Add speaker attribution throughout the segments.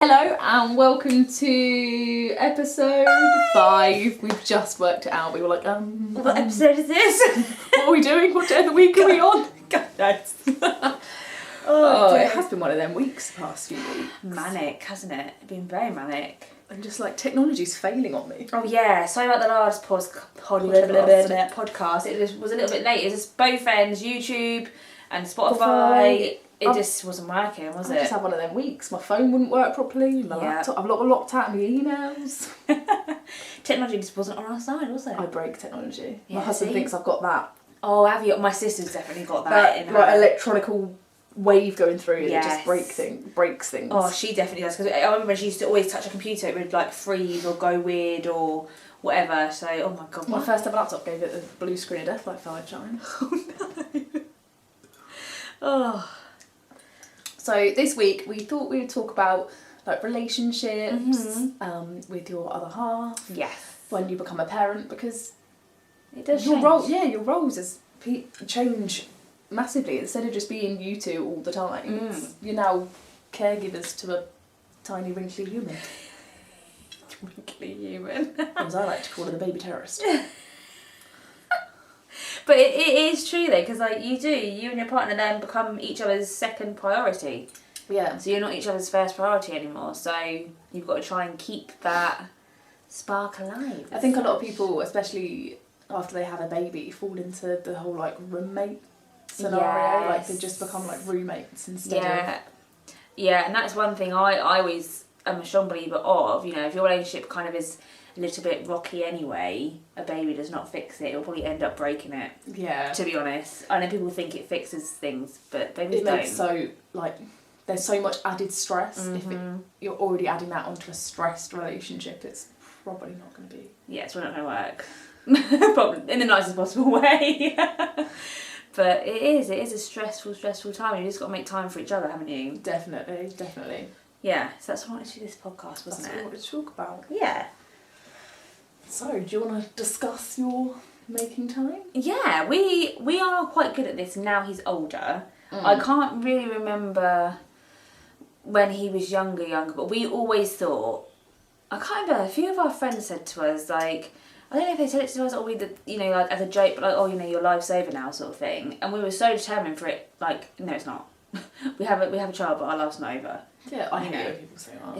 Speaker 1: Hello and welcome to episode 5. We've just worked it out. We were like,
Speaker 2: what episode is this?
Speaker 1: What are we doing? What day of the week are we on?
Speaker 2: God knows.
Speaker 1: It has been one of them weeks the past few weeks.
Speaker 2: Manic, hasn't it? It's been very manic.
Speaker 1: And just like technology's failing on me.
Speaker 2: Oh yeah, sorry about the last podcast. It was a little bit late. It was both ends, YouTube and Spotify. It just wasn't working, was it?
Speaker 1: I just had one of them weeks. My phone wouldn't work properly. My laptop, I've locked out my emails.
Speaker 2: Technology just wasn't on our side, was it?
Speaker 1: I break technology. My husband thinks I've got that.
Speaker 2: Oh, have you? My sister's definitely got that in her.
Speaker 1: Like electronical wave going through and it just breaks things.
Speaker 2: Oh, she definitely does. Because I remember when she used to always touch a computer, it would like freeze or go weird or whatever. So, oh my god.
Speaker 1: My first ever laptop gave it the blue screen of death like 5 times.
Speaker 2: Oh no. Oh.
Speaker 1: So this week we thought we would talk about like relationships with your other half.
Speaker 2: Yes.
Speaker 1: When you become a parent, because
Speaker 2: it does
Speaker 1: your
Speaker 2: change.
Speaker 1: your roles change massively. Instead of just being you two all the time, you're now caregivers to a tiny wrinkly human.
Speaker 2: Wrinkly human.
Speaker 1: As I like to call her, the baby terrorist.
Speaker 2: But it is true though, because like you and your partner then become each other's second priority.
Speaker 1: Yeah.
Speaker 2: So you're not each other's first priority anymore. So you've got to try and keep that spark alive.
Speaker 1: I think a lot of people, especially after they have a baby, fall into the whole like roommate scenario. Like they just become like roommates instead of...
Speaker 2: Yeah, and that's one thing I always am a strong believer of. You know, if your relationship kind of is a little bit rocky anyway, a baby does not fix it. It'll probably end up breaking it.
Speaker 1: Yeah.
Speaker 2: To be honest. I know people think it fixes things, but babies don't.
Speaker 1: Makes so, like, there's so much added stress. If you're already adding that onto a stressed relationship, it's probably not going to be...
Speaker 2: Yeah, it's not going to work. Probably in the nicest possible way. But it is a stressful time. You just got to make time for each other, haven't you?
Speaker 1: Definitely.
Speaker 2: Yeah, so that's what I wanted to do this podcast, wasn't it?
Speaker 1: That's what I wanted to talk about.
Speaker 2: Yeah.
Speaker 1: So, do you want to discuss your making time?
Speaker 2: Yeah, we are quite good at this now he's older. I can't really remember when he was younger, but we always thought... I can't remember, a few of our friends said to us, like... I don't know if they said it to us or we did, you know, like as a joke, but like, oh, you know, your life's over now sort of thing. And we were so determined for it, like, no, it's not. we have a child, but our life's not over.
Speaker 1: Yeah, I hate when people say that.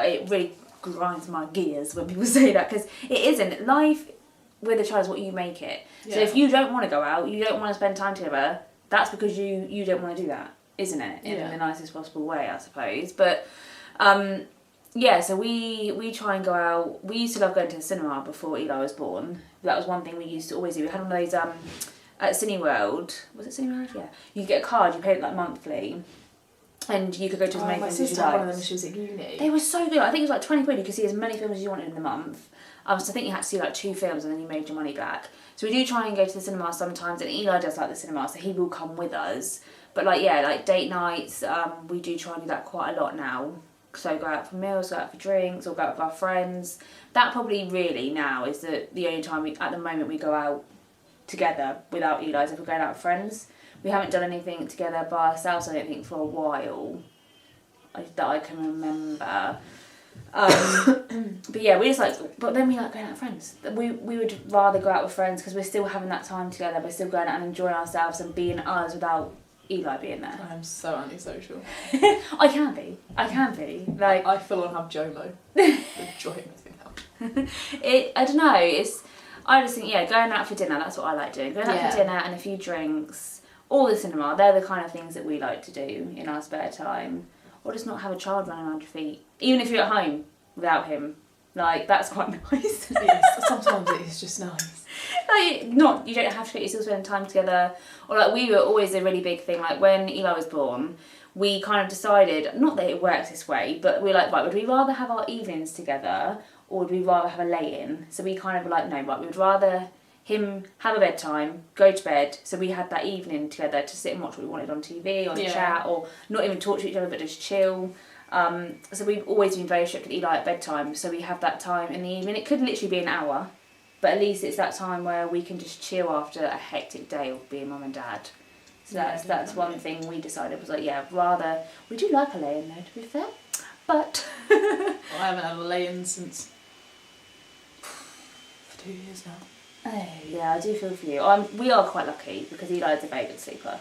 Speaker 2: It really grinds my gears when people say that, because it isn't. Life with a child is what you make it. Yeah. So if you don't want to go out, you don't want to spend time together, that's because you don't want to do that, isn't it? In the nicest possible way, I suppose. But, yeah, so we try and go out. We used to love going to the cinema before Eli was born. That was one thing we used to always do. We had one of those, at Cineworld. Was it Cineworld? Yeah. You get a card, you paid it like monthly. And you could go to as many films as you liked.
Speaker 1: My sister had one of them when she was at uni.
Speaker 2: They were so good. I think it was like 20 quid. You could see as many films as you wanted in the month. So I think you had to see like 2 films and then you made your money back. So we do try and go to the cinema sometimes, and Eli does like the cinema, so he will come with us. But like, yeah, like date nights, we do try and do that quite a lot now. So go out for meals, go out for drinks, or go out with our friends. That probably really now is the only time at the moment we go out together without Eli, if we're going out with friends. We haven't done anything together by ourselves, I don't think, for a while that I can remember. But yeah, we just like, but then we like going out with friends. We would rather go out with friends because we're still having that time together. We're still going out and enjoying ourselves and being us without Eli being there.
Speaker 1: I am so antisocial.
Speaker 2: I can be. Like
Speaker 1: I full on have JOMO. The joy of missing out.
Speaker 2: I don't know. I just think going out for dinner. That's what I like doing. Going out for dinner and a few drinks. Or the cinema. They're the kind of things that we like to do in our spare time. Or just not have a child running around your feet. Even if you're at home without him. Like, that's quite nice.
Speaker 1: Yes, sometimes it is just nice.
Speaker 2: Like, you don't have to, you're still spending time together. Or like, we were always a really big thing, like when Eli was born, we kind of decided, not that it works this way, but we were like, right, would we rather have our evenings together or would we rather have a lay-in? So we kind of were like, no, right, we would rather him have a bedtime, go to bed, so we had that evening together to sit and watch what we wanted on TV, or chat, or not even talk to each other, but just chill. So we've always been very strict with Eli at bedtime, so we have that time in the evening. It could literally be an hour, but at least it's that time where we can just chill after a hectic day of being mum and dad. So that's one thing we decided was like, rather, we do like a lay-in though, to be fair. But
Speaker 1: I haven't had a lay-in since 2 years now.
Speaker 2: Oh, yeah, I do feel for you. We are quite lucky because Eli's a very good sleeper.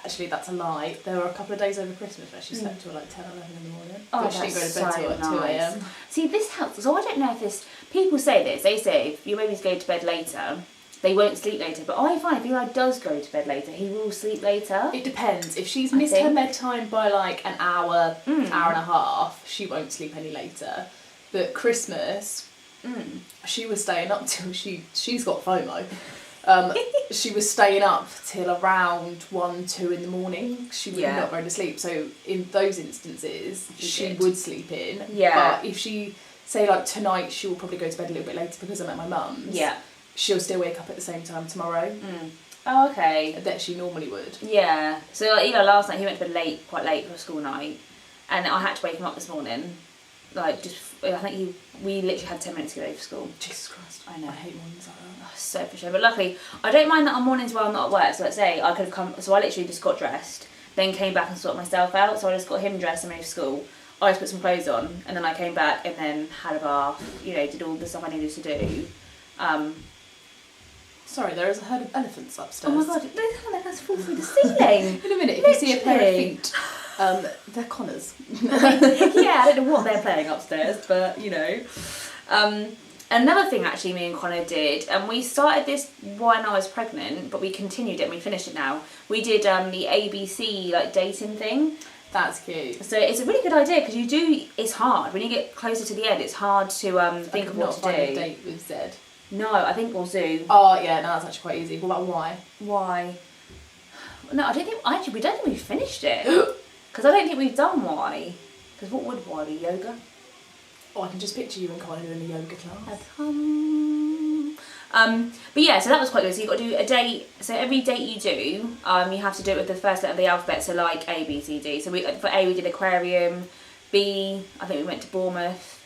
Speaker 1: Actually, that's a lie. There were a couple of days over Christmas where she slept till like 10 or 11 in the morning.
Speaker 2: Oh,
Speaker 1: but she didn't go to bed till like 2 a.m.
Speaker 2: See, this helps. So I don't know if this... People say this. They say if your babies go to bed later, they won't sleep later. But I find if Eli does go to bed later, he will sleep later.
Speaker 1: It depends. If she's missed her bedtime by like an hour, hour and a half, she won't sleep any later. But Christmas... She was staying up till she's got FOMO. She was staying up till around 1, 2 in the morning. She would not go to sleep. So in those instances, she would sleep in.
Speaker 2: Yeah.
Speaker 1: But if she say like tonight, she will probably go to bed a little bit later because I'm at my mum's.
Speaker 2: Yeah.
Speaker 1: She'll still wake up at the same time tomorrow.
Speaker 2: Oh, okay.
Speaker 1: That she normally would.
Speaker 2: Yeah. So like, Eli last night he went to bed quite late for a school night, and I had to wake him up this morning. Like I think we literally had 10 minutes to get ready for school.
Speaker 1: Jesus Christ.
Speaker 2: I know.
Speaker 1: I hate mornings like that.
Speaker 2: Oh, so frustrating. But luckily, I don't mind that on mornings while I'm not at work. So let's say I could have come. So I literally just got dressed, then came back and sorted myself out. So I just got him dressed and moved to school. I just put some clothes on, and then I came back and then had a bath. You know, did all the stuff I needed to do.
Speaker 1: Sorry, there is a herd of elephants upstairs.
Speaker 2: Oh my god, they're going to fall through the ceiling.
Speaker 1: In a minute, if you see a pair of feet, they're Connors.
Speaker 2: Yeah, I don't know what they're playing upstairs, but you know. Another thing actually me and Connor did, and we started this when I was pregnant, but we continued it and we finished it now. We did the ABC like dating thing.
Speaker 1: That's cute.
Speaker 2: So it's a really good idea because it's hard. When you get closer to the end, it's hard to think of what to do.
Speaker 1: I could not find a date with Zed.
Speaker 2: No, I think we'll Zoom.
Speaker 1: Oh yeah, no, that's actually quite easy. What about why?
Speaker 2: Why? No, I don't think, actually we don't think we've finished it. Because I don't think we've done why. Because what would why be? Yoga?
Speaker 1: Oh, I can just picture you and Connor in a yoga class.
Speaker 2: But yeah, so that was quite good. So you've got to do a date. So every date you do, you have to do it with the first letter of the alphabet. So like A, B, C, D. So for A we did aquarium. B, I think we went to Bournemouth.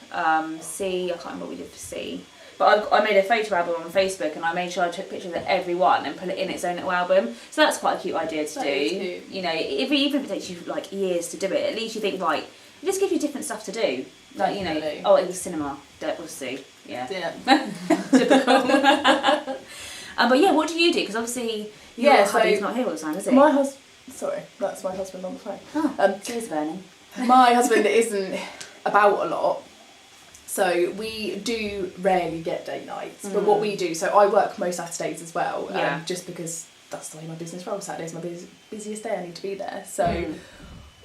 Speaker 2: C, I can't remember what we did for C. But I made a photo album on Facebook and I made sure I took pictures of every one and put it in its own little album. So that's quite a cute idea to do.
Speaker 1: Cute.
Speaker 2: You know, even if it takes you like years to do it, at least you think, right, it just gives you different stuff to do. Like, you know, oh, it was cinema. That was Sue. Yeah. Typical. But yeah, what do you do? Because obviously your hubby's not here all the time, is he?
Speaker 1: Sorry, that's my husband on the phone.
Speaker 2: Oh, cheers, Vernon.
Speaker 1: My husband isn't about a lot. So we do rarely get date nights, but what we do, so I work most Saturdays as well, just because that's the way my business rolls. Saturday's my busiest day, I need to be there. So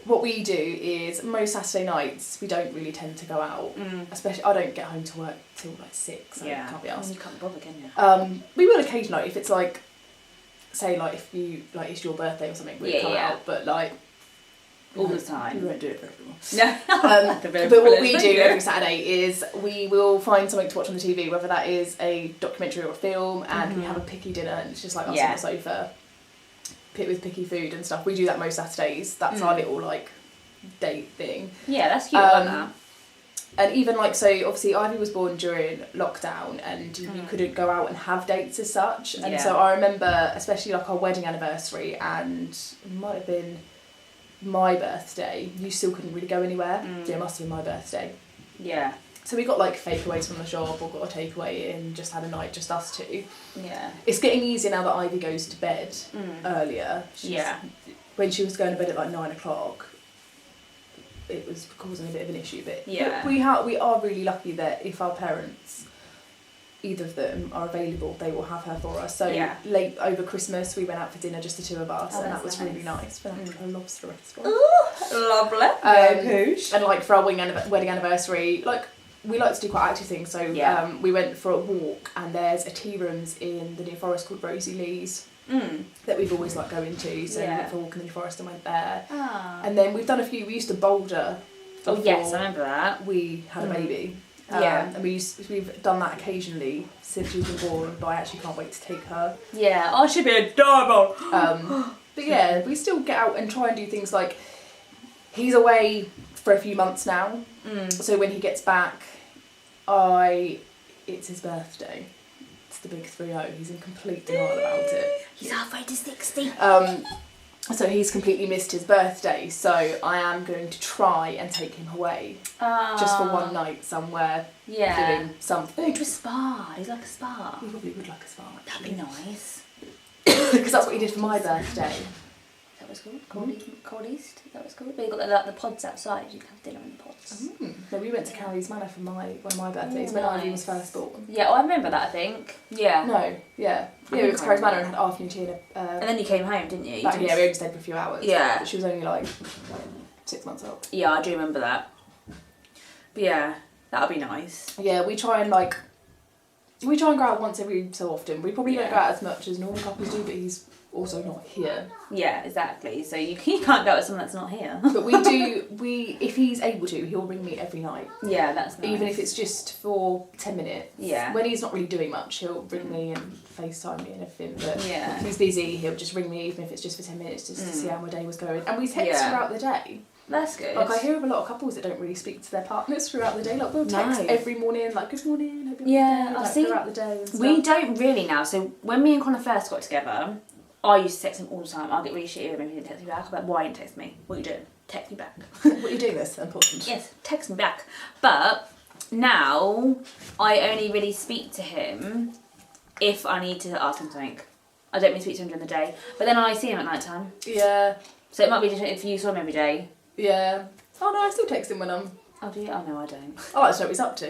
Speaker 1: what we do is most Saturday nights we don't really tend to go out, especially I don't get home to work till like 6, so I can't be asked.
Speaker 2: You can't bother, can you?
Speaker 1: We will occasionally, if it's like, say like if you, like it's your birthday or something, we'll come out, but like,
Speaker 2: all the time.
Speaker 1: We won't do it very well.
Speaker 2: No.
Speaker 1: But what we do every Saturday is we will find something to watch on the TV, whether that is a documentary or a film, and we have a picky dinner, and it's just like us on the sofa, with picky food and stuff. We do that most Saturdays. That's our little like date thing.
Speaker 2: Yeah, that's cute. I like that.
Speaker 1: And even like, so obviously Ivy was born during lockdown and you couldn't go out and have dates as such. And so I remember, especially like our wedding anniversary, and it might have been my birthday, you still couldn't really go anywhere. Yeah, it must have been my birthday.
Speaker 2: Yeah.
Speaker 1: So we got like takeaways from the shop or got a takeaway in, just had a night, just us two.
Speaker 2: Yeah.
Speaker 1: It's getting easier now that Ivy goes to bed earlier. When she was going to bed at like 9 o'clock, it was causing a bit of an issue. But we are really lucky that if our parents, either of them, are available, they will have her for us. So late over Christmas we went out for dinner, just the two of us, and that was really nice. We went to a lobster restaurant.
Speaker 2: Ooh, lovely.
Speaker 1: And like for our wedding anniversary, like we like to do quite active things, so we went for a walk, and there's a tea rooms in the New Forest called Rosie Lee's that we've always liked going to, so we went for a walk in the New Forest and went there. And then we've done we used to boulder
Speaker 2: before I remember that.
Speaker 1: We had a baby. And we've done that occasionally since she's been born, but I actually can't wait to take her.
Speaker 2: Yeah, I should be adorable.
Speaker 1: But yeah, we still get out and try and do things like, he's away for a few months now, so when he gets back, it's his birthday. It's the big 3-0. He's in complete denial about it.
Speaker 2: He's halfway to 60.
Speaker 1: So he's completely missed his birthday, so I am going to try and take him away. Just for one night somewhere, doing something.
Speaker 2: To a spa. He's like a spa.
Speaker 1: He probably would like a spa.
Speaker 2: That'd be nice.
Speaker 1: Because that's what he did for my birthday.
Speaker 2: Is that what it's called? Cold East? Is that what it's called? But you've got the pods outside, you can have dinner in the pods.
Speaker 1: No, we went to Carrie's Manor for one of my birthdays when Ivy was first born.
Speaker 2: Yeah, I remember that, I think. Yeah.
Speaker 1: No, yeah. Yeah, we went to Carrie's Manor and had afternoon tea and
Speaker 2: then you came home, didn't you?
Speaker 1: we only stayed for a few hours.
Speaker 2: Yeah.
Speaker 1: But she was only like 6 months old.
Speaker 2: Yeah, I do remember that. But yeah, that'd be nice.
Speaker 1: Yeah, we try and go out once every so often. We probably don't go out as much as normal couples do, but he's also not here.
Speaker 2: Yeah, exactly. So you can't go out with someone that's not here.
Speaker 1: But if he's able to, he'll ring me every night.
Speaker 2: Yeah, that's nice.
Speaker 1: Even if it's just for 10 minutes.
Speaker 2: Yeah.
Speaker 1: When he's not really doing much, he'll ring me and FaceTime me and everything. But
Speaker 2: yeah.
Speaker 1: if he's busy, he'll just ring me, even if it's just for 10 minutes, just to see how my day was going. And we text throughout the day.
Speaker 2: That's good.
Speaker 1: Like, I hear of a lot of couples that don't really speak to their partners throughout the day. Like, we'll text every morning, like, good morning, hope you're having a good day, throughout the day and stuff.
Speaker 2: We don't really now. So when me and Connor first got together, I used to text him all the time. I'll get really shitty with him if he didn't text me back. I'm like, why didn't you text me? What are you doing? Text me back.
Speaker 1: What are you doing this? Important.
Speaker 2: Yes, text me back. But now I only really speak to him if I need to ask him something. I don't really speak to him during the day. But then I see him at night time.
Speaker 1: Yeah.
Speaker 2: So it might be different if you saw him every day.
Speaker 1: Yeah. Oh no, I still text him when I'm...
Speaker 2: Oh, do you? Oh no, I don't.
Speaker 1: I like to know what he's up to.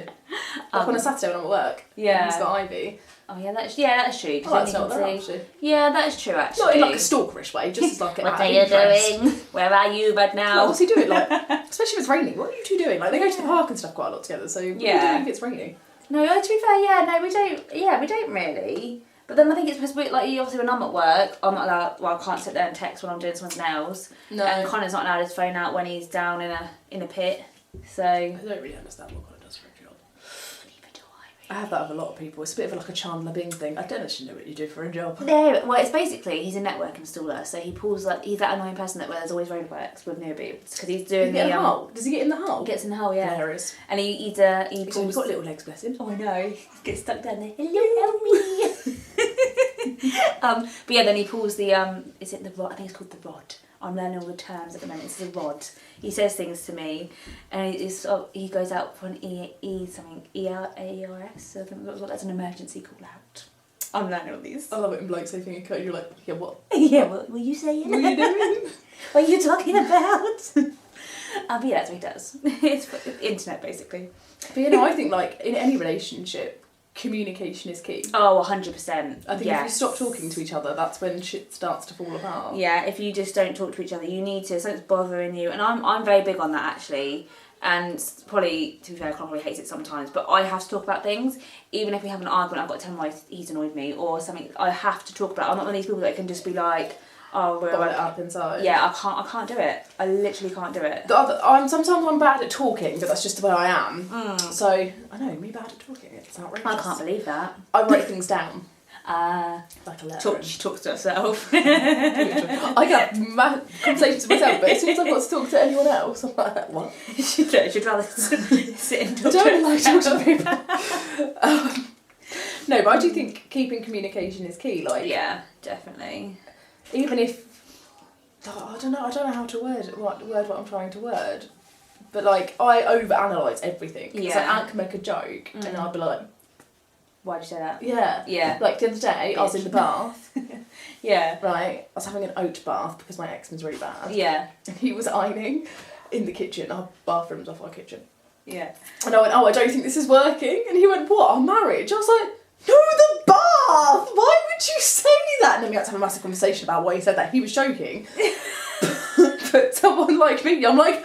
Speaker 1: Like on a Saturday when I'm at work.
Speaker 2: Yeah.
Speaker 1: And he's got Ivy.
Speaker 2: Oh yeah, that's true.
Speaker 1: I like to know what they're up to.
Speaker 2: Yeah, that is true actually.
Speaker 1: Not in like a stalkerish way, just as like an
Speaker 2: what are you doing? Where are you but now?
Speaker 1: Like, what's he doing? Like, especially if it's raining. What are you two doing? Like, they go to the park and stuff quite a lot together. So what are you doing if it's raining?
Speaker 2: No, to be fair, yeah, no, we don't. Yeah, we don't really. But then I think it's because, like, obviously when I'm at work, I'm not allowed. Well, I can't sit there and text when I'm doing someone's nails. No. And Connor's not allowed his phone out when he's down in a pit. So
Speaker 1: I don't really understand what Connor does for a job.
Speaker 2: Neither do I.
Speaker 1: I have that with a lot of people. It's a bit of like a Chandler Bing thing. I don't actually know what you do for a job.
Speaker 2: No, well, it's basically he's a network installer, so he pulls like he's that annoying person where there's always roadworks with no boots because he's doing the
Speaker 1: hole. Does he get in the hole?
Speaker 2: He gets in the hole, yeah.
Speaker 1: Hilarious.
Speaker 2: And he pulls.
Speaker 1: He's got little legs, bless him.
Speaker 2: Oh, I know. He gets stuck down there. Hello, help me. But yeah, then he pulls the is it the rod? I think it's called the rod. I'm learning all the terms at the moment. It's the rod. He says things to me, and he goes out for an ERS. So I think that's an emergency call out. I'm learning all these.
Speaker 1: I love it when blokes say thing in code. You're like, yeah, what?
Speaker 2: Yeah, what were you saying?
Speaker 1: What are you doing?
Speaker 2: What are you talking about? But yeah, that's what he does. It's internet basically.
Speaker 1: But you know, I think like in any relationship, communication is key.
Speaker 2: Oh, 100%.
Speaker 1: I think if you stop talking to each other, that's when shit starts to fall apart.
Speaker 2: Yeah, if you just don't talk to each other, you need to. Something's bothering you, and I'm very big on that actually. And probably, to be fair, Con probably hates it sometimes, but I have to talk about things. Even if we have an argument, I've got to tell him why he's annoyed me or something. I have to talk about it. I'm not one of these people that can just be like, oh,
Speaker 1: bottle it up inside.
Speaker 2: Yeah, I can't do it. I literally can't do it.
Speaker 1: Sometimes I'm bad at talking, but that's just the way I am. So I know, me bad at talking. It's outrageous.
Speaker 2: I can't believe that.
Speaker 1: I write things down. Like a letter.
Speaker 2: She talks to herself.
Speaker 1: I get conversations with myself, but as soon as I've got to talk to anyone else, I'm like, what?
Speaker 2: She'd rather sit and talk to
Speaker 1: don't like talking to people. No, but I do think keeping communication is key. Like,
Speaker 2: yeah, definitely.
Speaker 1: Even if I don't know how to word what I'm trying to word, but like I overanalyze everything. Yeah. So I can make a joke, and I'll be like,
Speaker 2: why'd you say that?
Speaker 1: Yeah.
Speaker 2: Yeah.
Speaker 1: Like the other day, I was in the bath.
Speaker 2: Yeah.
Speaker 1: Right. I was having an oat bath because my eczema's really bad.
Speaker 2: Yeah.
Speaker 1: And he was ironing in the kitchen. Our bathroom's off our kitchen.
Speaker 2: Yeah.
Speaker 1: And I went, oh, I don't think this is working. And he went, what, our marriage? I was like, no, the bath! Why would you say that? And then we had to have a massive conversation about why he said that. He was joking. But someone like me, I'm like...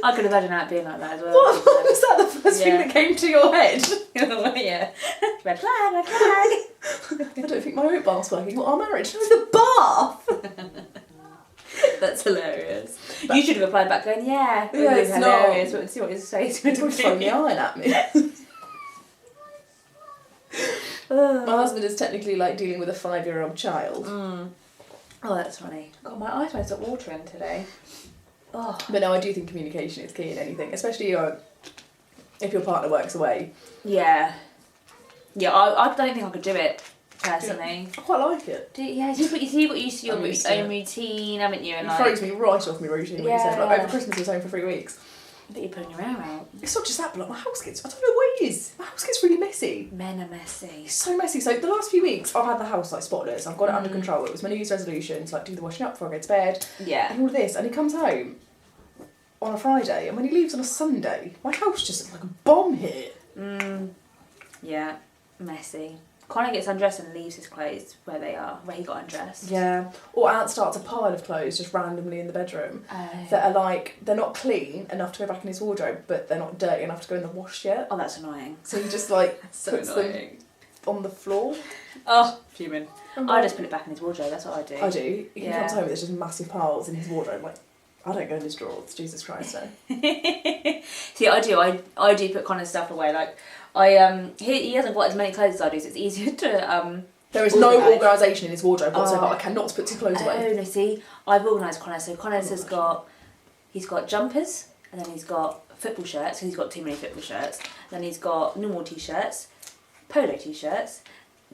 Speaker 2: I could imagine that being like that as well.
Speaker 1: What was that the first thing that came to your head?
Speaker 2: Yeah. Red flag, red flag.
Speaker 1: I don't think my oat bath's working. What, our marriage? No, the bath!
Speaker 2: That's hilarious. You should have replied back going, yeah,
Speaker 1: it's
Speaker 2: hilarious.
Speaker 1: Not.
Speaker 2: But see what you say to it.
Speaker 1: Throwing the iron at me. My husband is technically like dealing with a 5-year-old child.
Speaker 2: Oh, that's funny. God, my eyes won't stop watering today. Oh.
Speaker 1: But no, I do think communication is key in anything, especially if your partner works away.
Speaker 2: Yeah. Yeah, I don't think I could do it personally.
Speaker 1: I quite like it.
Speaker 2: You got used to your own routine, haven't you? And
Speaker 1: it throws me right off my routine when you said, like, over Christmas I was home for 3 weeks.
Speaker 2: But you're pulling your hair out.
Speaker 1: It's not just that, but like, my house gets, I don't know what it is. My house gets really messy.
Speaker 2: Men are messy.
Speaker 1: It's so messy. So the last few weeks, I've had the house like spotless. I've got it under control. It was my New Year's resolution to like do the washing up before I go to bed.
Speaker 2: Yeah.
Speaker 1: And all of this. And he comes home on a Friday, and when he leaves on a Sunday, my house just looks like a bomb hit.
Speaker 2: Yeah. Messy. Connor gets undressed and leaves his clothes where they are, where he got undressed.
Speaker 1: Yeah. Or Ant starts a pile of clothes just randomly in the bedroom that are like, they're not clean enough to go back in his wardrobe, but they're not dirty enough to go in the wash yet.
Speaker 2: Oh, that's annoying.
Speaker 1: So he just like puts them on the floor.
Speaker 2: Oh, fuming. I just put it back in his wardrobe, that's what I do.
Speaker 1: I do. He comes home, there's just massive piles in his wardrobe. Like, I don't go in his drawers, Jesus Christ, no.
Speaker 2: See, I do put Connor's stuff away. Like, he hasn't got as many clothes as I do, so it's easier to
Speaker 1: there is no organisation in his wardrobe whatsoever. I cannot put his clothes away.
Speaker 2: Oh no, see, I've organised Connor. So Connor's he's got jumpers, and then he's got football shirts. So he's got too many football shirts. Then he's got normal t-shirts, polo t-shirts,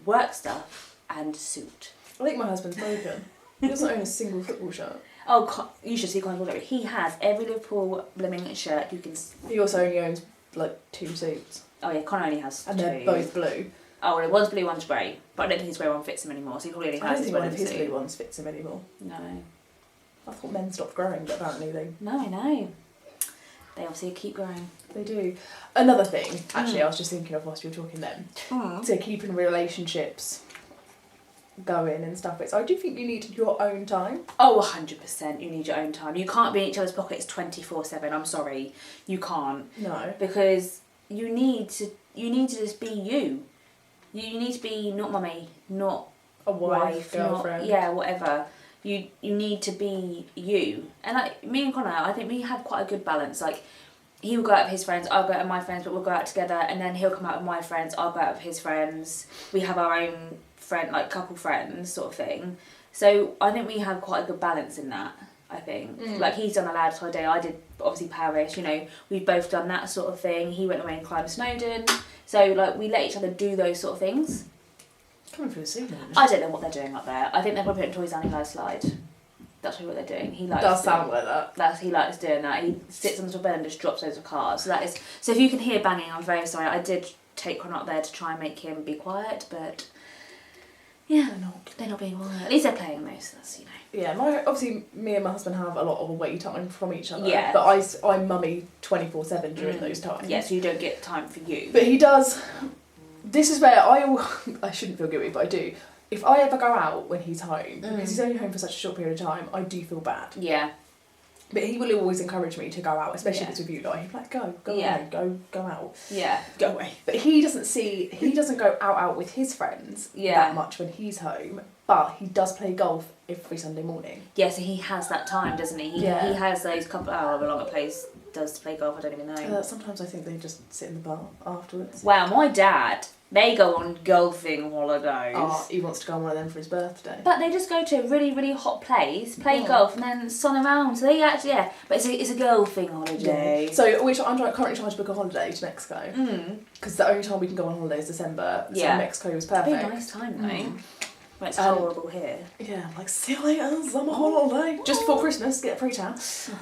Speaker 2: work stuff, and suit.
Speaker 1: I think my husband's broken. He doesn't own a single football shirt.
Speaker 2: Oh, you should see Connor's wardrobe. He has every Liverpool blooming shirt you can.
Speaker 1: He also only owns like 2 suits.
Speaker 2: Oh yeah, Connor only has 2.
Speaker 1: And they're both blue.
Speaker 2: Oh, well, one's blue, one's grey. But I don't think his grey one fits him anymore, so he probably only has his
Speaker 1: one of
Speaker 2: blue
Speaker 1: his blue ones fits him anymore.
Speaker 2: No.
Speaker 1: I thought men stopped growing, but apparently they...
Speaker 2: No, I know. They obviously keep growing.
Speaker 1: They do. Another thing, actually, I was just thinking of whilst you were talking then, to keeping relationships going and stuff. I do think you need your own time.
Speaker 2: Oh, 100%. You need your own time. You can't be in each other's pockets 24/7. I'm sorry. You can't.
Speaker 1: No.
Speaker 2: Because you need to just be you. You need to be not mummy, not
Speaker 1: a wife, girlfriend.
Speaker 2: Whatever. You need to be you. And like me and Connor, I think we have quite a good balance. Like, he will go out with his friends, I'll go out with my friends, but we'll go out together, and then he'll come out with my friends, I'll go out with his friends. We have our own friend, like couple friends sort of thing. So I think we have quite a good balance in that, I think. Like, he's done a lads holiday, I did obviously Paris, you know, we've both done that sort of thing. He went away and climbed Snowdon. So like, we let each other do those sort of things.
Speaker 1: Coming through the ceiling.
Speaker 2: I don't know what they're doing up there. I think they're probably putting toys down Eli's slide. That's probably what they're doing. He likes.
Speaker 1: Does sound like that.
Speaker 2: He likes doing that. He sits on the top bed and just drops loads of cards. So that is. So if you can hear banging, I'm very sorry. I did take Connor up there to try and make him be quiet, but yeah, they're not being quiet. At least they're playing most. That's, you know.
Speaker 1: Yeah, obviously me and my husband have a lot of away time from each other.
Speaker 2: Yeah.
Speaker 1: But I'm mummy 24/7 during those times.
Speaker 2: Yeah, so you don't get time for you.
Speaker 1: But he does. This is where I shouldn't feel guilty, but I do. If I ever go out when he's home, because he's only home for such a short period of time, I do feel bad.
Speaker 2: Yeah.
Speaker 1: But he will always encourage me to go out, especially if it's with you. Like, he'd be like, go away, go out.
Speaker 2: Yeah, go away.
Speaker 1: But he doesn't go out with his friends that much when he's home, but he does play golf every Sunday morning.
Speaker 2: Yeah, so he has that time, doesn't he? He has those couple hours along a place does to play golf, I don't even know.
Speaker 1: Sometimes I think they just sit in the bar afterwards.
Speaker 2: Wow, my dad, they go on golfing holidays.
Speaker 1: Oh, he wants to go on one of them for his birthday.
Speaker 2: But they just go to a really, really hot place, play golf, and then sun around. So they actually, but it's a golfing holiday.
Speaker 1: Yeah. So I'm currently trying to book a holiday to Mexico. Because the only time we can go on holiday is December. So Mexico was perfect.
Speaker 2: It'd be a nice time though. Well, it's horrible here.
Speaker 1: Yeah, I'm like, see you later, summer holiday. Just before Christmas, get a free tan.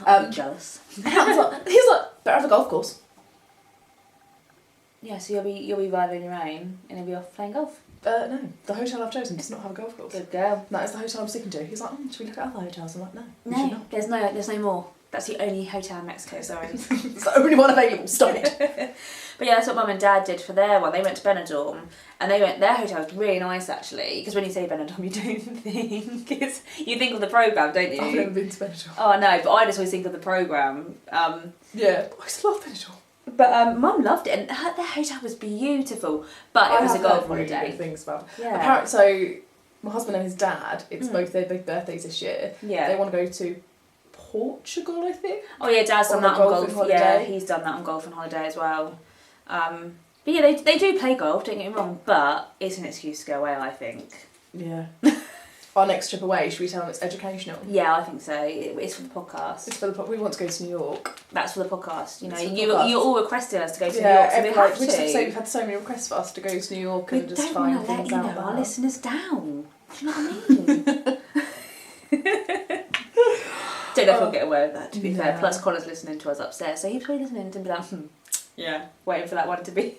Speaker 2: I'm jealous.
Speaker 1: He's like, better have a golf course.
Speaker 2: Yeah, so you'll be riding your own and you'll be off playing golf.
Speaker 1: No, the hotel I've chosen does not have a golf course.
Speaker 2: Good girl.
Speaker 1: That is the hotel I'm sticking to. He's like, should we look at other hotels? I'm like, no.
Speaker 2: No, there's no more. That's the only hotel in Mexico, sorry.
Speaker 1: It's the only one available, stop it.
Speaker 2: But yeah, that's what Mum and Dad did for their one. They went to Benidorm, and their hotel was really nice actually, because when you say Benidorm, you don't think, you think of the programme, don't you?
Speaker 1: I've never been to Benidorm.
Speaker 2: Oh no, but I just always think of the programme.
Speaker 1: Yeah, I used to love Benidorm.
Speaker 2: But Mum loved it, and their hotel was beautiful, but it was a golf holiday.
Speaker 1: Really good things about.
Speaker 2: Yeah.
Speaker 1: Apparently, so my husband and his dad, it's both their big birthdays this year.
Speaker 2: Yeah.
Speaker 1: They want to go to Portugal, I think.
Speaker 2: Oh yeah, Dad's done that on golf.
Speaker 1: Holiday.
Speaker 2: Yeah, he's done that on golf and holiday as well. But yeah, they do play golf, don't get me wrong, but it's an excuse to go away, I think.
Speaker 1: Yeah. our next trip away, should we tell them it's educational?
Speaker 2: Yeah, I think so. It's for the podcast.
Speaker 1: It's for the we want to go to New York.
Speaker 2: That's for the podcast. You know,
Speaker 1: podcast.
Speaker 2: you all requested us to go to New York, so we have to.
Speaker 1: We've had so many requests for us to go to New York and just find things out there.
Speaker 2: Our listeners down. Do you know what I mean? Don't know if we'll get away with that, to be fair. Plus, Connor's listening to us upstairs, so he's probably listening to be like, yeah, waiting for that one to be.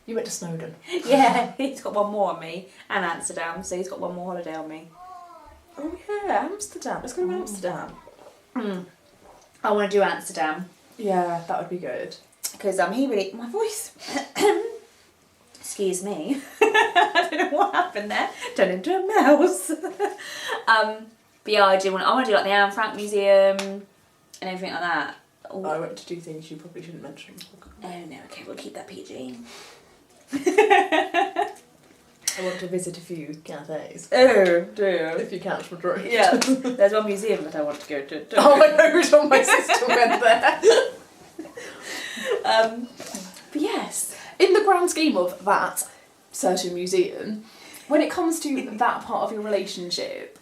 Speaker 1: You went to Snowdon.
Speaker 2: Yeah, he's got one more on me, and Amsterdam, so he's got one more holiday on me.
Speaker 1: Oh yeah, Amsterdam. Let's go to Amsterdam.
Speaker 2: I want to do Amsterdam.
Speaker 1: Yeah, that would be good.
Speaker 2: Because my voice. Excuse me. I don't know what happened there. Turned into a mouse. But yeah, I want to do like the Anne Frank Museum and everything like that.
Speaker 1: I want to do things you probably shouldn't mention.
Speaker 2: Oh no, okay, we'll keep that PG.
Speaker 1: I want to visit a few cafes.
Speaker 2: Oh dear.
Speaker 1: If you catch my drift.
Speaker 2: Yeah. There's one museum that I want to go to.
Speaker 1: Oh, I know which one my sister went there.
Speaker 2: But yes.
Speaker 1: In the grand scheme of that certain museum, when it comes to that part of your relationship,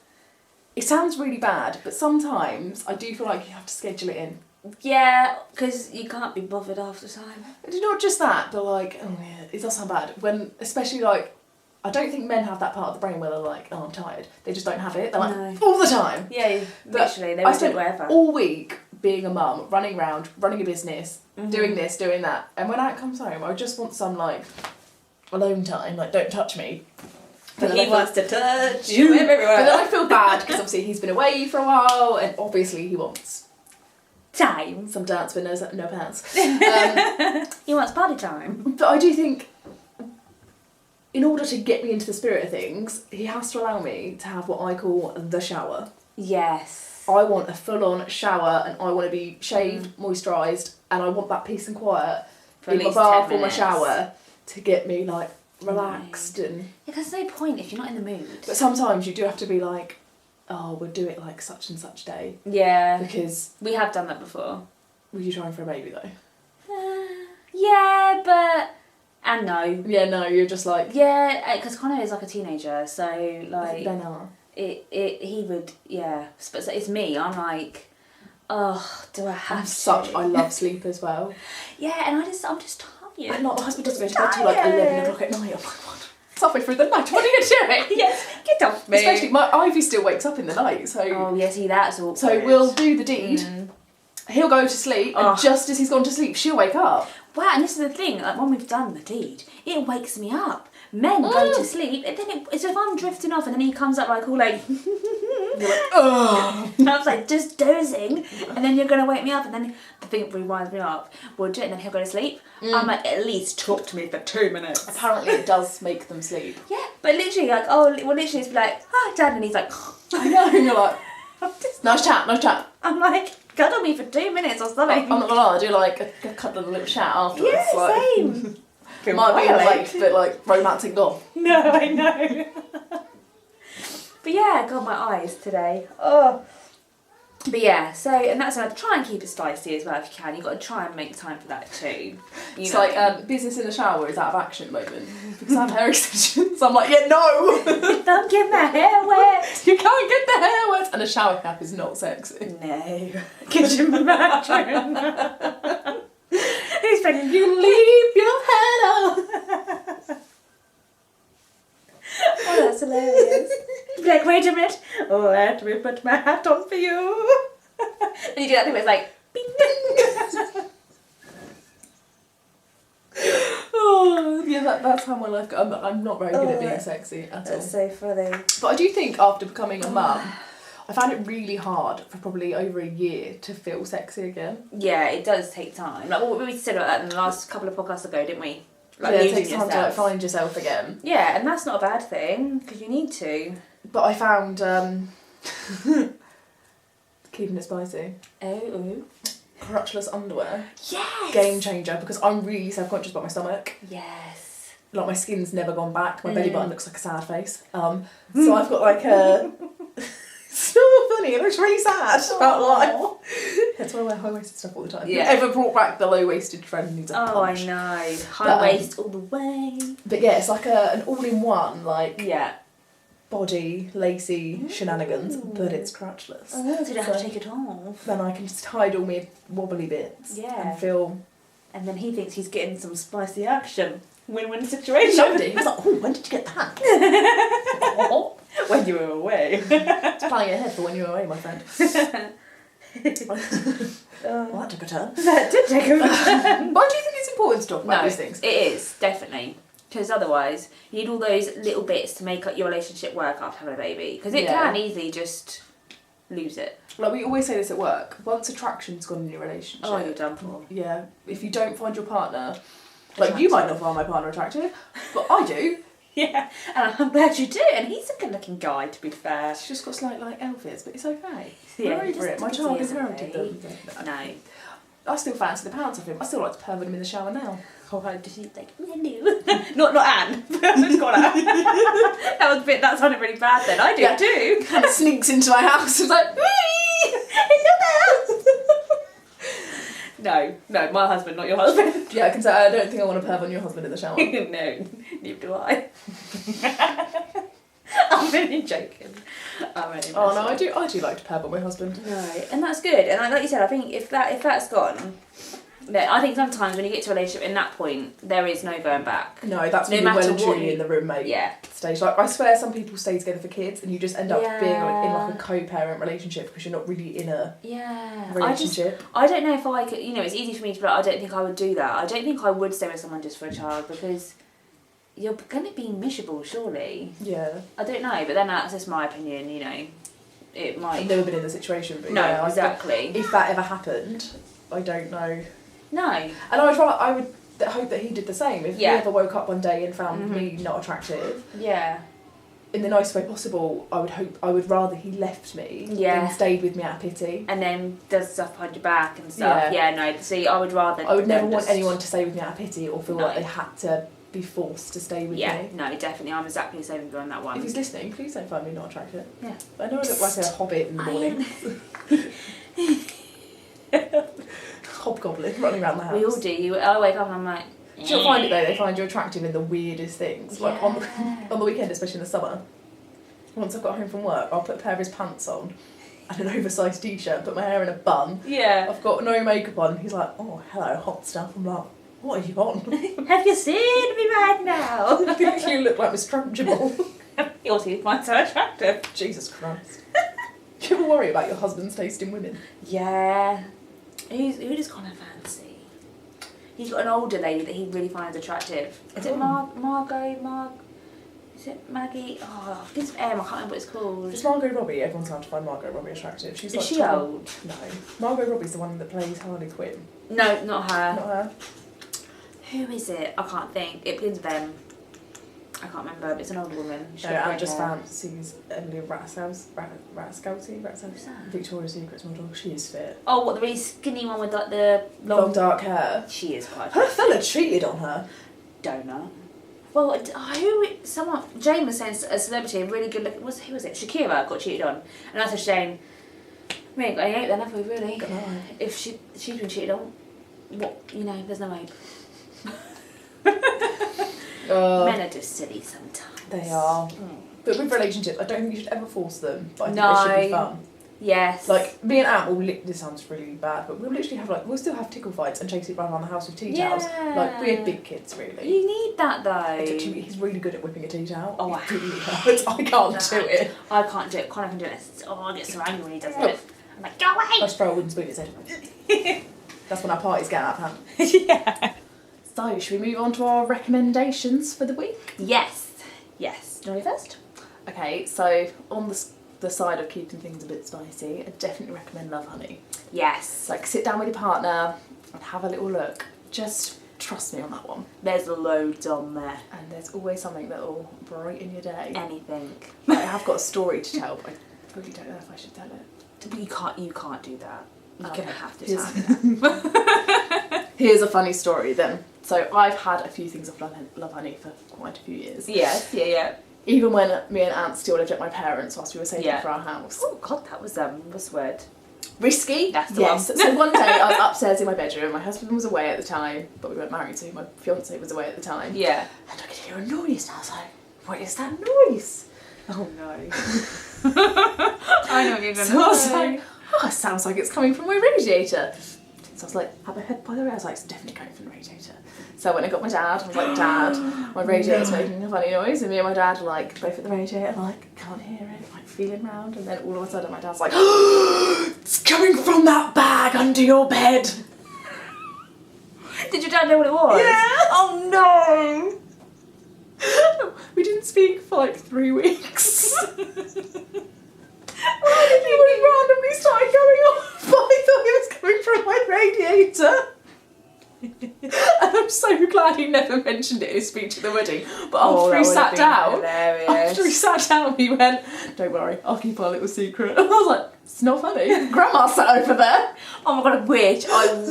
Speaker 1: it sounds really bad, but sometimes I do feel like you have to schedule it in.
Speaker 2: Yeah, because you can't be bothered after time.
Speaker 1: It's not just that, but like, oh yeah, it does sound bad. When, especially like, I don't think men have that part of the brain where they're like, oh, I'm tired. They just don't have it. They're like, all the time.
Speaker 2: Yeah, literally, they would do whatever.
Speaker 1: All week being a mum, running around, running a business, doing this, doing that. And when I comes home, I just want some like alone time, like don't touch me.
Speaker 2: But he wants to touch you everywhere.
Speaker 1: But then I feel bad because obviously he's been away for a while and obviously he wants
Speaker 2: time.
Speaker 1: Some dance with no pants.
Speaker 2: He wants party time.
Speaker 1: But I do think in order to get me into the spirit of things, he has to allow me to have what I call the shower.
Speaker 2: Yes.
Speaker 1: I want a full-on shower and I want to be shaved, moisturised, and I want that peace and quiet
Speaker 2: for
Speaker 1: in my bath or my shower to get me like relaxed and...
Speaker 2: Yeah, there's no point if you're not in the mood.
Speaker 1: But sometimes you do have to be like, oh, we'll do it like such and such day.
Speaker 2: Yeah.
Speaker 1: Because...
Speaker 2: we have done that before.
Speaker 1: Were you trying for a baby though?
Speaker 2: Yeah, but... and no.
Speaker 1: Yeah, no, you're just like...
Speaker 2: yeah, because Connor is like a teenager, so like...
Speaker 1: They are.
Speaker 2: He would, yeah. But it's me, I'm like, oh, do I have to?
Speaker 1: I love sleep as well.
Speaker 2: Yeah, and I'm just tired.
Speaker 1: And like, my husband doesn't go to bed till like 11 o'clock at night. I'm like, what? It's halfway through the night, what are you doing?
Speaker 2: Yes, get off me.
Speaker 1: Especially, my Ivy still wakes up in the night, so...
Speaker 2: oh, yeah, see, that's awkward.
Speaker 1: So we'll do the deed. He'll go to sleep, and just as he's gone to sleep, she'll wake up.
Speaker 2: Wow, and this is the thing, like when we've done the deed, it wakes me up. Men go to sleep, and then it's if I'm drifting off, and then he comes up like all like...
Speaker 1: you're like, oh.
Speaker 2: And I was like, just dozing, and then you're going to wake me up, and then the thing rewinds me up. We'll do it, and then he'll go to sleep. I'm like, at least talk to me for 2 minutes.
Speaker 1: Apparently it does make them sleep.
Speaker 2: Yeah, but literally, like, literally it's like, hi, Dad, and he's like...
Speaker 1: I know, and you're like, nice chat.
Speaker 2: I'm like, cuddle me for 2 minutes or something.
Speaker 1: I'm not gonna lie, I do like a couple of little chat afterwards.
Speaker 2: Yeah,
Speaker 1: like,
Speaker 2: same.
Speaker 1: Might be late, but like romantic gone.
Speaker 2: No, I know. But yeah, God, my eyes today. Oh. But yeah, so, and that's another, try and keep it spicy as well if you can. You've got to try and make time for that too.
Speaker 1: It's like business in the shower is out of action at the moment. Because I have hair extensions. I'm like, yeah, no!
Speaker 2: Don't get my hair wet!
Speaker 1: You can't get the hair wet! And a shower cap is not sexy.
Speaker 2: No. Could you imagine? He's like,
Speaker 1: you leave your head up!
Speaker 2: Oh, that's hilarious. Like, wait a minute. Oh, let me put my hat on for you. And you do that thing where it's like, bing, bing.
Speaker 1: Oh, yeah, that's how my life goes. I'm not very good at being sexy at all.
Speaker 2: That's so funny.
Speaker 1: But I do think after becoming a mum, I found it really hard for probably over a year to feel sexy again.
Speaker 2: Yeah, it does take time. Like what we said about that in the last couple of podcasts ago, didn't we? Like
Speaker 1: yeah, it takes time to like, find yourself again.
Speaker 2: Yeah, and that's not a bad thing because you need to.
Speaker 1: But I found keeping it spicy.
Speaker 2: Oh.
Speaker 1: Crotchless underwear.
Speaker 2: Yes.
Speaker 1: Game changer because I'm really self-conscious about my stomach.
Speaker 2: Yes.
Speaker 1: Like my skin's never gone back. My belly button looks like a sad face. So I've got like a. It's so funny. It looks really sad about life. That's why I wear high-waisted stuff all the time.
Speaker 2: Yeah.
Speaker 1: Whoever brought back the low-waisted trend needs a punch.
Speaker 2: I know. High waist all the way.
Speaker 1: But yeah, it's like an all-in-one, like...
Speaker 2: yeah.
Speaker 1: body, lacy shenanigans, but it's crotchless.
Speaker 2: Oh, so you don't have to take it off.
Speaker 1: Then I can just hide all my wobbly bits and feel...
Speaker 2: And then he thinks he's getting some spicy action. Win-win situation.
Speaker 1: Loved it. He was like, oh, when did you get that?
Speaker 2: When you were away.
Speaker 1: It's planning ahead for when you were away, my friend. Well, that took a turn.
Speaker 2: That did take a turn.
Speaker 1: Why do you think it's important to talk about these things?
Speaker 2: It is, definitely. Because otherwise, you need all those little bits to make up your relationship work after having a baby. Because it can easily just lose it.
Speaker 1: Like, we always say this at work. Once attraction's gone in your relationship...
Speaker 2: Oh, you're done for.
Speaker 1: Yeah. If you don't find your partner... Like, you might not find my partner attractive, but I do.
Speaker 2: Yeah, and I'm glad you do. And he's a good-looking guy, to be fair.
Speaker 1: She's just got slight, like, outfits, but it's okay.
Speaker 2: Yeah,
Speaker 1: we're over it. My child inherited them.
Speaker 2: No.
Speaker 1: I still fancy the pounds of him. I still like to pervert him in the shower now.
Speaker 2: Oh, does he like, hello? not Anne. I've got her. That was a bit, that sounded really bad then. I do too.
Speaker 1: Kind of sneaks into my house and was like, wee!
Speaker 2: No, my husband, not your husband.
Speaker 1: Yeah, I can say I don't think I want to perv on your husband in the shower.
Speaker 2: No, neither do I. I'm really joking.
Speaker 1: Oh no, I do like to perv on my husband.
Speaker 2: No, and that's good. And like you said, I think if that's gone, I think sometimes when you get to a relationship, in that point, there is no going back.
Speaker 1: No, that's when you're well and truly in the roommate stage. Like, I swear some people stay together for kids and you just end up being like, in like a co-parent relationship because you're not really in a relationship.
Speaker 2: I don't know if I could, it's easy for me to be like, I don't think I would do that. I don't think I would stay with someone just for a child because you're going to be miserable, surely.
Speaker 1: Yeah.
Speaker 2: I don't know, but then that's just my opinion, It might...
Speaker 1: I've never been in the situation, but
Speaker 2: no, exactly.
Speaker 1: If that ever happened, I don't know.
Speaker 2: No.
Speaker 1: And I would hope that he did the same. If he ever woke up one day and found me not attractive, in the nicest way possible, I would rather he left me than stayed with me out of pity.
Speaker 2: And then does stuff behind your back and stuff. Yeah, no, see, I would rather...
Speaker 1: I would never want anyone to stay with me out of pity or feel like they had to be forced to stay with me.
Speaker 2: Yeah, no, definitely. I'm exactly the same with you on that one.
Speaker 1: If he's listening, please don't find me not attractive.
Speaker 2: Yeah.
Speaker 1: I know I look like a hobbit in the morning. Hobgoblin running around the house.
Speaker 2: We all do. I wake up and I'm like...
Speaker 1: You'll find it though, they find you attractive in the weirdest things. Like on the weekend, especially in the summer. Once I've got home from work, I'll put a pair of his pants on and an oversized t-shirt, put my hair in a bun.
Speaker 2: Yeah.
Speaker 1: I've got no makeup on. He's like, oh, hello, hot stuff. I'm like, what are you on?
Speaker 2: Have you seen me right now?
Speaker 1: You look like Miss Trunchbull.
Speaker 2: He also finds so attractive.
Speaker 1: Jesus Christ. Do you ever worry about your husband's taste in women?
Speaker 2: Yeah. Who does Connor fancy? He's got an older lady that he really finds attractive. Is it Margot? Is it Maggie? Oh, it's M. I can't remember what it's called.
Speaker 1: It's Margot Robbie. Everyone's allowed to find Margot Robbie attractive. She's like
Speaker 2: Is she old?
Speaker 1: No. Margot Robbie's the one that plays Harley Quinn.
Speaker 2: No, not her.
Speaker 1: Not her?
Speaker 2: Who is it? I can't think. It begins with M. I can't remember. It's an older woman.
Speaker 1: No, I just fancies Emily Ratajkowski, Victoria's Secret's model. She is fit.
Speaker 2: Oh, what, the really skinny one with like the
Speaker 1: long dark hair?
Speaker 2: She is quite
Speaker 1: Her fella cheated on her.
Speaker 2: Donut. Well, Jane was saying a celebrity, a really good looking, who was it? Shakira got cheated on. And I said to Jane, we ain't got any hope then, have we, really?
Speaker 1: Got no hope.
Speaker 2: If she's been cheated on, there's no hope. Men are just silly sometimes.
Speaker 1: They are. But with relationships, I don't think you should ever force them, but I think they should be fun.
Speaker 2: Yes.
Speaker 1: Like, me and Ant this sounds really bad, but we'll literally have we'll still have tickle fights and chase it around the house with tea towels. Like, we're big kids, really.
Speaker 2: You need that though.
Speaker 1: He's really good at whipping a tea towel.
Speaker 2: Oh,
Speaker 1: it really hurts. I can't do it.
Speaker 2: I can't do it. Connor can do it. Oh, I get so angry when he does it. I'm like, go away!
Speaker 1: I just throw a wooden spoon at his head. That's when our parties get out of hand.
Speaker 2: Yeah.
Speaker 1: So, should we move on to our recommendations for the week?
Speaker 2: Yes. Do you want to go first?
Speaker 1: Okay, so on the side of keeping things a bit spicy, I definitely recommend Love Honey.
Speaker 2: Yes.
Speaker 1: Like, sit down with your partner and have a little look. Just trust me on that one.
Speaker 2: There's loads on there.
Speaker 1: And there's always something that will brighten your day.
Speaker 2: Anything.
Speaker 1: I have got a story to tell, but I really don't know if I should tell it.
Speaker 2: But you can't do that. You're going to have to tell
Speaker 1: me. Here's a funny story then. So I've had a few things of Love Honey for quite a few years.
Speaker 2: Yes, yeah.
Speaker 1: Even when me and Ant still lived at my parents whilst we were saving for our house.
Speaker 2: Oh God, that was what's the word?
Speaker 1: Risky?
Speaker 2: That's the one.
Speaker 1: So one day I was upstairs in my bedroom, my husband was away at the time, but we weren't married, so my fiance was away at the time.
Speaker 2: Yeah.
Speaker 1: And I could hear a noise and I was like, what is that noise? Oh no.
Speaker 2: I know what you're going to
Speaker 1: So I was like, oh, it sounds like it's coming from my radiator. So I was like, have I heard by the way? I was like, it's definitely coming from the radiator. So I went and got my dad. I was like, Dad, my radiator's making a funny noise. And me and my dad were like, both at the radiator, like, can't hear it, like feeling round. And then all of a sudden my dad's like, oh, it's coming from that bag under your bed.
Speaker 2: Did your dad know what it was?
Speaker 1: Yeah.
Speaker 2: Oh no.
Speaker 1: We didn't speak for like 3 weeks. He would randomly started going off, but I thought it was coming from my radiator. And I'm so glad he never mentioned it in his speech at the wedding. But after he sat down, he went, don't worry, I'll keep our little secret. And I was like, it's not funny. Grandma sat over there.
Speaker 2: Oh my god, I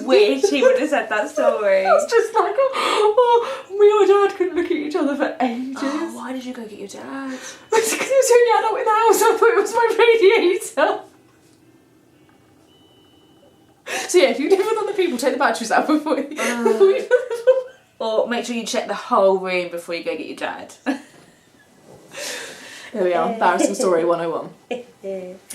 Speaker 2: wish he would have said that story.
Speaker 1: I was just like, oh, me and my dad couldn't look at each other for ages.
Speaker 2: Oh, why did you go get your dad?
Speaker 1: Because he was the only adult in the house. I thought it was my radiator. So yeah, if you live with other people, take the batteries out before you
Speaker 2: Or make sure you check the whole room before you go get your dad.
Speaker 1: There we are, embarrassing story 101.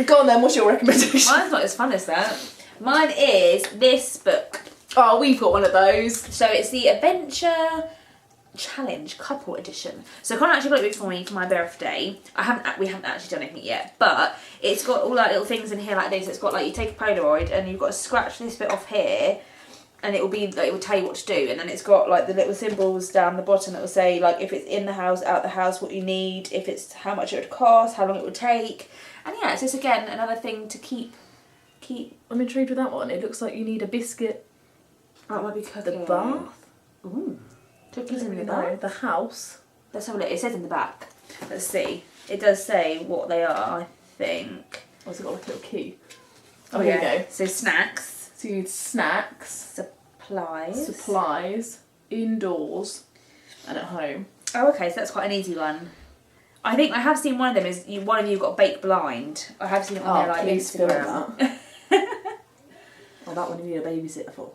Speaker 1: Go on then, what's your recommendation?
Speaker 2: Mine's not as fun as that. Mine is this book.
Speaker 1: Oh, we've got one of those.
Speaker 2: So it's the Adventure Challenge Couple Edition. So Connor actually got it for me for my birthday. We haven't actually done anything yet, but it's got all like little things in here like this. It's got like, you take a Polaroid and you've got to scratch this bit off here, and it will be like, it will tell you what to do. And then it's got like the little symbols down the bottom that will say like if it's in the house, out the house, what you need, if it's how much it would cost, how long it would take. And yeah, it's just again another thing to keep.
Speaker 1: I'm intrigued with that one. It looks like you need a biscuit.
Speaker 2: Oh, it might be cooking.
Speaker 1: The bath.
Speaker 2: Ooh. Cookies in the
Speaker 1: No,
Speaker 2: bath.
Speaker 1: the house.
Speaker 2: Let's have a look. It says in the back. Let's see. It does say what they are, I think.
Speaker 1: Oh, it's got like a little key.
Speaker 2: Oh,
Speaker 1: here
Speaker 2: yeah.
Speaker 1: we go.
Speaker 2: So snacks.
Speaker 1: So you need snacks.
Speaker 2: Supplies.
Speaker 1: Indoors, and at home.
Speaker 2: Oh, okay. So that's quite an easy one. I think I have seen one of them. Is one of you got baked blind? I have seen it on their like Instagram.
Speaker 1: That. Oh, that one you need a babysitter for.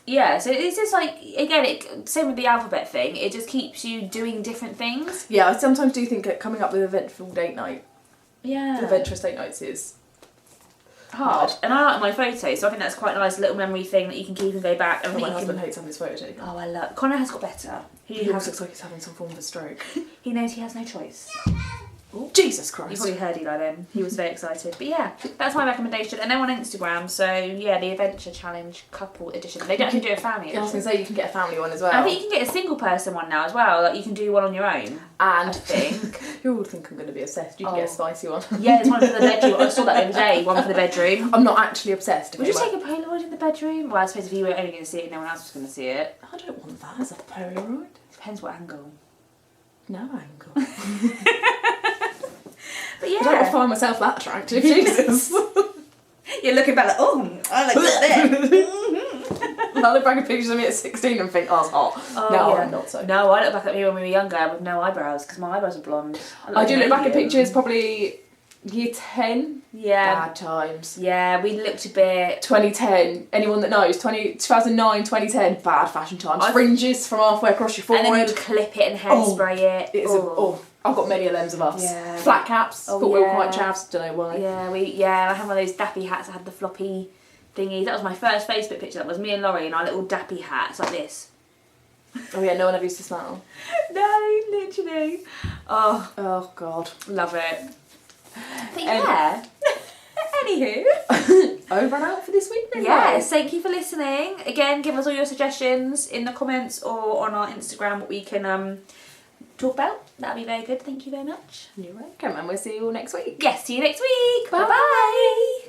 Speaker 2: Yeah, so it's just like, again, same with the alphabet thing, it just keeps you doing different things.
Speaker 1: Yeah, I sometimes do think that coming up with eventful date night,
Speaker 2: Yeah.
Speaker 1: adventurous date nights is
Speaker 2: hard. And I like my photos, so I think that's quite a nice little memory thing that you can keep and go back. And
Speaker 1: my husband hates having his photo taken.
Speaker 2: Oh, I love... Connor has got better.
Speaker 1: He almost looks like he's having some form of a stroke.
Speaker 2: He knows he has no choice.
Speaker 1: Oh, Jesus
Speaker 2: You
Speaker 1: Christ.
Speaker 2: probably heard Eli then. He was very excited. But yeah, that's my recommendation. And they're on Instagram, so yeah, the Adventure Challenge Couple Edition. They don't actually do a family edition.
Speaker 1: I was going to say, you can get a family one as well.
Speaker 2: I think you can get a single person one now as well. Like you can do one on your own.
Speaker 1: And
Speaker 2: I think.
Speaker 1: You all think I'm going to be obsessed. You can get a spicy one.
Speaker 2: Yeah, there's one for the bedroom. I saw that the other day. One for the bedroom.
Speaker 1: I'm not actually obsessed.
Speaker 2: Would you take a Polaroid in the bedroom? Well, I suppose if you were only going to see it, no one else was going to see it.
Speaker 1: I don't want that as a Polaroid.
Speaker 2: Depends what angle.
Speaker 1: No angle.
Speaker 2: But yeah.
Speaker 1: I don't find myself that attractive, Jesus.
Speaker 2: You're looking back like, oh, I like that there.
Speaker 1: I look back at pictures of me at 16 and think, oh, I was hot.
Speaker 2: Oh,
Speaker 1: no,
Speaker 2: yeah.
Speaker 1: I'm not so.
Speaker 2: No, I look back at me when we were younger with no eyebrows because my eyebrows are blonde.
Speaker 1: I do look back at pictures probably year 10.
Speaker 2: Yeah.
Speaker 1: Bad times.
Speaker 2: Yeah, we looked a bit...
Speaker 1: 2010, anyone that knows, 2009, 2010, bad fashion times. Fringes from halfway across your forehead.
Speaker 2: And then you'd clip it and hairspray it.
Speaker 1: It is I've got many of them of us.
Speaker 2: Yeah.
Speaker 1: Flat caps, thought we were quite chavs, don't know why.
Speaker 2: Yeah, I had one of those dappy hats that had the floppy thingy. That was my first Facebook picture. That was me and Laurie in our little dappy hats like this.
Speaker 1: Oh yeah, no one ever used to smile.
Speaker 2: No, literally.
Speaker 1: Oh God.
Speaker 2: Love it. But yeah. Anywho.
Speaker 1: Over and out for this week then.
Speaker 2: Yes, thank you for listening. Again, give us all your suggestions in the comments or on our Instagram what we can talk about. That'd be very good. Thank you very much.
Speaker 1: You're welcome, and we'll see you all next week.
Speaker 2: Yes, see you next week.
Speaker 1: Bye.
Speaker 2: Bye-bye.